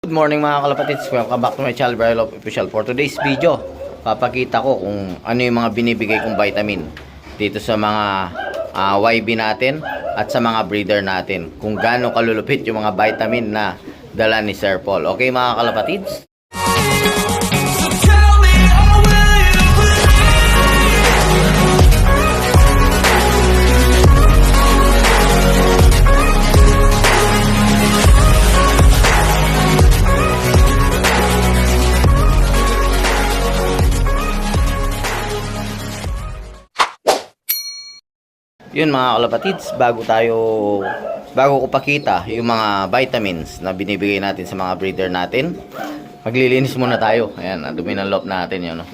Good morning mga kalapatids, welcome back to my channel, Brian Love Official. For today's video, papakita ko kung ano yung mga binibigay kong vitamin dito sa mga YB natin at sa mga breeder natin, kung gaano kalulupit yung mga vitamin na dala ni Sir Paul. Okay mga kalapatids? Yun mga kalapatids, bago ko pakita yung mga vitamins na binibigay natin sa mga breeder natin, maglilinis muna tayo. Ayan, dumi ng loob natin yun. No?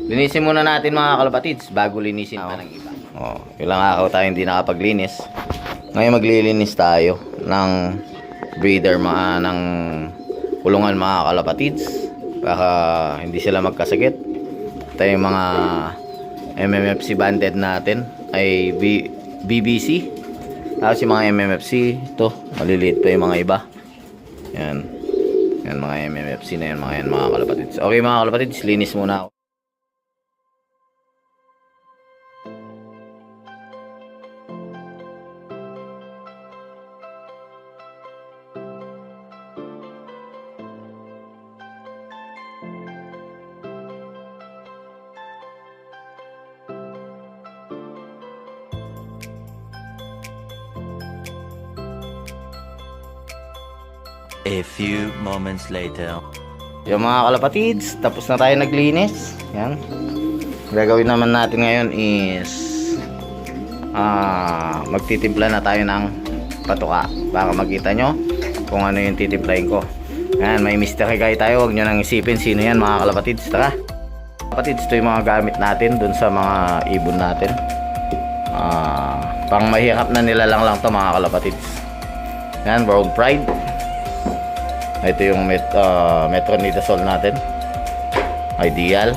Linisin muna natin mga kalapatids bago linisin pa ng iba. Ilang araw tayo hindi nakapaglinis. Ngayon maglilinis tayo ng breeder ng kulungan mga kalapatids para hindi sila magkasakit. Ito yung mga MMFC banded natin ay BBC. Tapos yung mga MMFC, ito, maliliit pa yung mga iba. Yan. Yan mga MMFC na yan, mga kalapatids. Okay mga kalapatids, linis muna ako. A few moments later. Yung mga kalapatids, tapos na tayo naglinis. Yan. Gagawin naman natin ngayon is magtitimpla na tayo ng patuka para makita nyo kung ano yung titimplahin ko. Yan, may mystery guy tayo. Huwag nyo nang isipin sino yan mga kalapatids. Tara. Kalapatids, ito yung mga gamit natin dun sa mga ibon natin. Pang mahirap na nilalang lang to mga kalapatids. Yan, World Pride. Ito yung metronidazole natin, Ideal.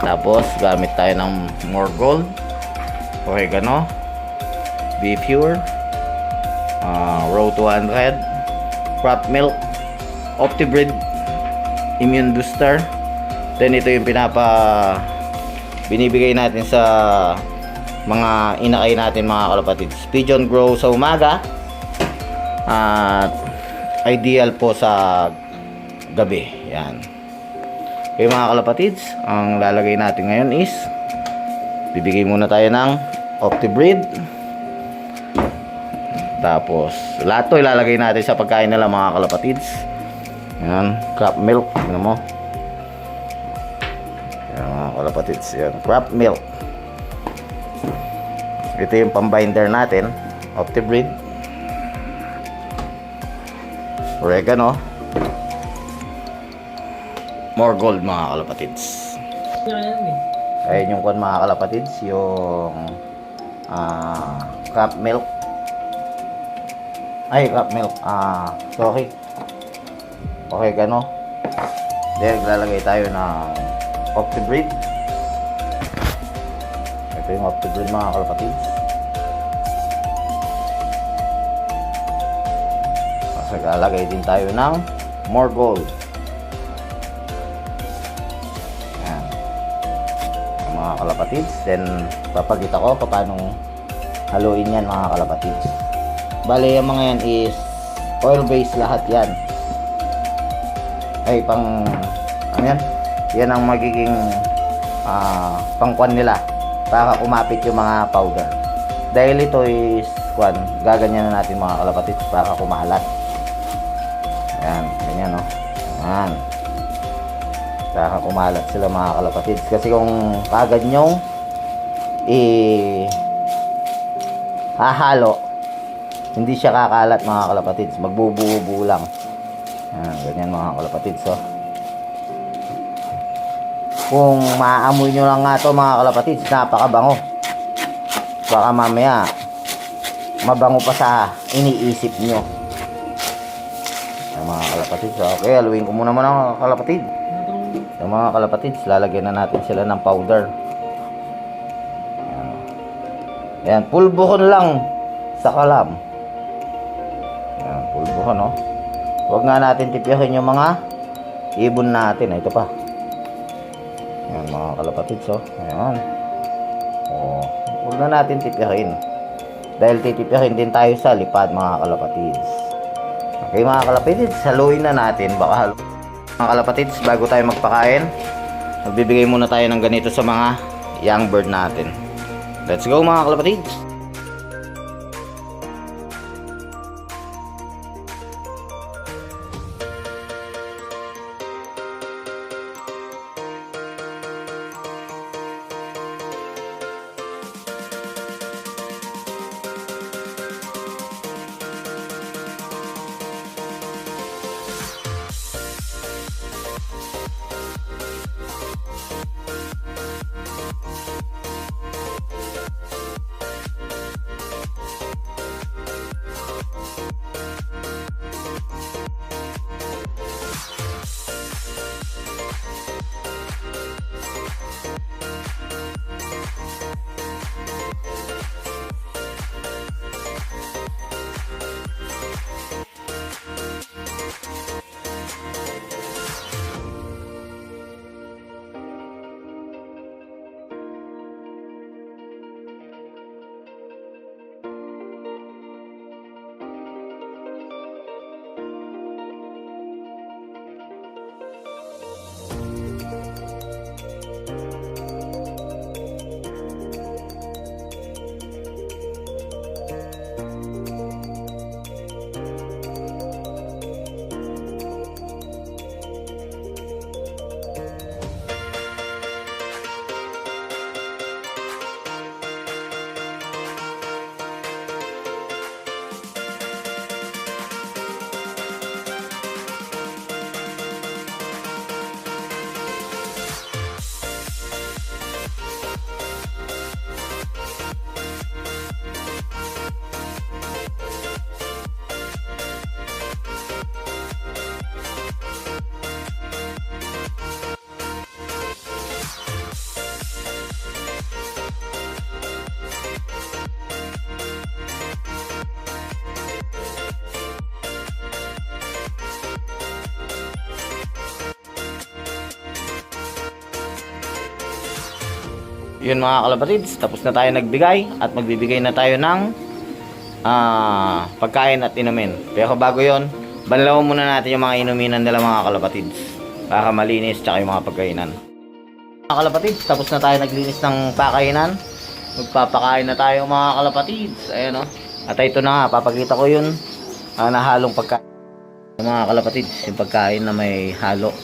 Tapos gamit tayo ng More Gold, Oregano, Be Pure, Row 200, Crop Milk, Optibrid, Immune Booster. Then ito yung binibigay natin sa mga inakay natin mga kalapatids. Pigeon Grow sa umaga at Ideal po sa gabi. Yan. Okay mga kalapatids, ang lalagay natin ngayon is bibigay muna tayo ng Optibrid. Tapos lahat to ilalagay natin sa pagkain nila mga kalapatids. Yan, crop milk, ano mo? Yan mga kalapatids, yan, crop milk. Ito yung pambinder natin, Optibrid, Oregano, More Gold mga kalapatids. Ayun yung mga kalapatids, yung crop milk. Crop milk, sorry, Oregano. Then lalagay tayo ng Optibrid. Ito yung Optibrid mga kalapatids. Naglalagay din tayo ng More Gold. Yan. Mga kalapatids. Then papakita ko paano haluin yan mga kalapatids. Bale yung mga yan is oil based lahat yan. Ano yan? Yan ang magiging pangkwan nila para kumapit yung mga powder. Dahil ito is gaganyan na natin mga kalapatids para kumalat. Yan, ganyan no. Yan. Saka kumalat sila mga kalapatids. Kasi kung kagad nyong hahalo, hindi siya kakalat mga kalapatids. Magbubuo-buo lang. Yan, ganyan mga kalapatids. So, kung maamoy nyo lang nga to mga kalapatids, napakabango. Baka mamaya mabango pa sa iniisip nyo. Mga kalapatids. Okay, haluin ko muna mga kalapatids. Yung mga kalapatids, lalagyan na natin sila ng powder. Ayan, pulbuhon lang sa kalam. Ayan, pulbuhon, no? Huwag nga natin tipyahin yung mga ibon natin. Ito pa. Ayan mga kalapatids, oh. Ayan. Oh, huwag na natin tipyahin. Dahil titipyahin din tayo sa lipad mga kalapatids. Okay mga kalapatids, haluin na natin. Baka haluin. Mga kalapatids, bago tayo magpakain, magbibigay muna tayo ng ganito sa mga young bird natin. Let's go mga kalapatids. Yun mga kalapatids, tapos na tayo nagbigay at magbibigay na tayo ng pagkain at inumin. Pero bago yon, banlawin muna natin yung mga inuminan nila mga kalapatids para malinis tsaka yung mga pagkainan. Mga kalapatids, tapos na tayo naglinis ng pakainan. Magpapakain na tayo mga kalapatids. Ayan o. At ito na nga, papakita ko yun nahalong pagkain. Mga kalapatids, yung pagkain na may halo.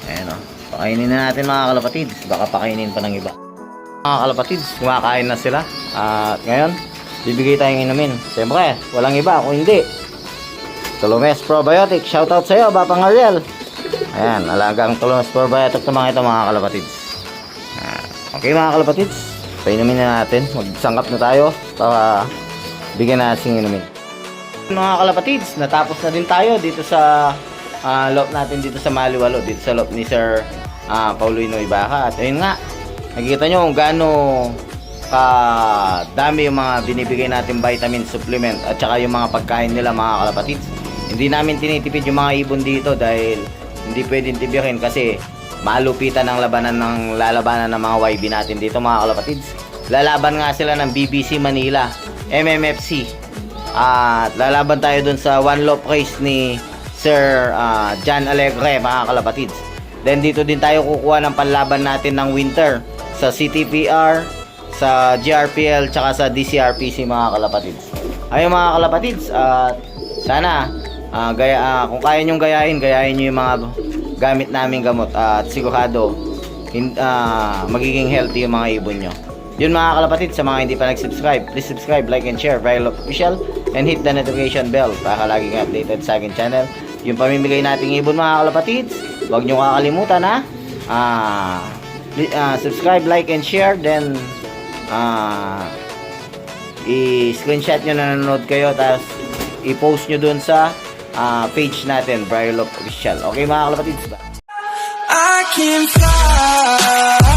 Ayan o. Pakainin na natin mga kalapatids. Baka pakainin pa ng iba. Mga kalapatids, kumakain na sila. At ngayon, bibigay tayong inumin. Siyempre, walang iba kung hindi Tolomes Probiotic. Shoutout sa iyo, Bapang Ariel. Ayan, alagang Tolomes Probiotic ito mga kalapatids. Okay mga kalapatids, painumin na natin. Magsangkap na tayo para bigyan natin inumin. Mga kalapatids, natapos na din tayo dito sa loob natin dito sa Maliwalo, dito sa loob ni Sir Paulino Ibaca. At ayun nga, nakikita nyo kung gaano dami yung mga binibigay natin vitamin supplement at saka yung mga pagkain nila mga kalapatids. Hindi namin tinitipid yung mga ibon dito dahil hindi pwedeng tibiyakin kasi malupitan ang lalabanan ng mga YB natin dito mga kalapatids. Lalaban nga sila ng BBC Manila, MMFC. At lalaban tayo dun sa one lop race ni Sir John Alegre mga kalapatids. Then dito din tayo kukuha ng panlaban natin ng winter sa CTPR, sa GRPL, tsaka sa DCRPC mga kalapatids. Ayun mga kalapatids, at sana kung kaya nyong gayahin nyo yung mga gamit naming gamot at sigurado magiging healthy yung mga ibon nyo. Yun mga kalapatids, sa mga hindi pa nag-subscribe, please subscribe, like and share Viral Official and hit the notification bell para laging updated sa akin channel. Yung pamimigay nating ibon mga kalapatids, huwag nyo kakalimutan na subscribe, like and share, then i-screenshot nyo na nanonood kayo, tapos i-post nyo dun sa page natin, Viral Official. Okay mga kalapatids ba? I can fly.